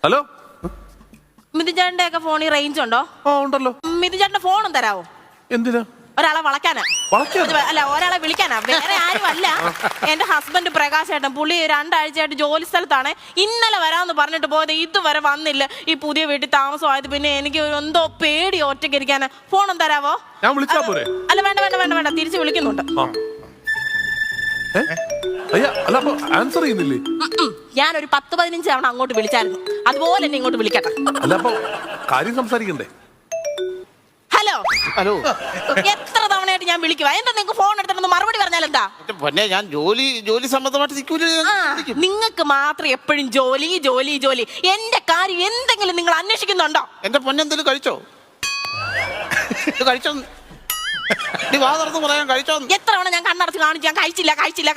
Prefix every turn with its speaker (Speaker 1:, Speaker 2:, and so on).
Speaker 1: Hello,
Speaker 2: മിഥുചേട്ടന്റെ ഒക്കെ ഫോണിൽ range ഉണ്ടോ?
Speaker 1: ഉണ്ടല്ലോ.
Speaker 2: മിഥുചേട്ടന്റെ ഫോണും തരാവോ?
Speaker 1: എന്തിനാ?
Speaker 2: ഒരാളെ വളക്കാനാ. അല്ല, ഒരാളെ വിളിക്കാനാ. വേറെ ആരും അല്ല, എന്റെ ഹസ്ബൻഡ് പ്രകാശ് ഏട്ടൻ. പുള്ളി 2 ആഴ്ചയായിട്ട് ജോലി സ്ഥലത്താണ്. ഇന്നലെ വരാമെന്ന് പറഞ്ഞിട്ട് പോയത്, ഇതുവരെ വന്നില്ല. ഈ പുതിയ വീട്ടിൽ താമസമായത് പിന്നെ എനിക്ക് എന്തോ പേടി ഒറ്റയ്ക്ക് ഇരിക്കാന്. ഫോണും തരാവോ?
Speaker 1: ഞാൻ വിളിച്ചാ പോരെ?
Speaker 2: അല്ല, വേണ്ട വേണ്ട വേണ്ട വേണ്ട, തിരിച്ച് വിളിക്കുന്നുണ്ട്.
Speaker 1: അല്ല, അപ്പൊ ആൻസർ ചെയ്യുന്നില്ലേ?
Speaker 2: ഞാനൊരു 10-15 തവണ അങ്ങോട്ട് വിളിച്ചായിരുന്നു. അതുപോലെ എന്നെ ഇങ്ങോട്ട് വിളിക്കട്ടെ.
Speaker 1: അല്ല, അപ്പൊ കാര്യം സംസാരിക്കണ്ടേ?
Speaker 2: ഹലോ
Speaker 3: ഹലോ,
Speaker 2: എത്ര തവണയായിട്ട് ഞാൻ വിളിക്കുക? എന്താ നിങ്ങൾക്ക് ഫോൺ എടുത്തിട്ടൊന്ന് മറുപടി പറഞ്ഞാൽ എന്താ?
Speaker 3: പിന്നെ ഞാൻ ജോലി സംബന്ധമായിട്ട്
Speaker 2: നിങ്ങൾക്ക് മാത്രം എപ്പോഴും ജോലി ജോലി ജോലി. എന്റെ കാര്യം എന്തെങ്കിലും നിങ്ങൾ അന്വേഷിക്കുന്നുണ്ടോ?
Speaker 3: എന്റെ പൊന്നെന്തെങ്കിലും കഴിച്ചോ? കഴിച്ചോ? വാ തുറന്ന് പറയാൻ കഴിച്ചോ?
Speaker 2: എത്ര തവണ ഞാൻ കണ്ണടച്ച് കാണിച്ചു, ഞാൻ കഴിച്ചില്ല കഴിച്ചില്ല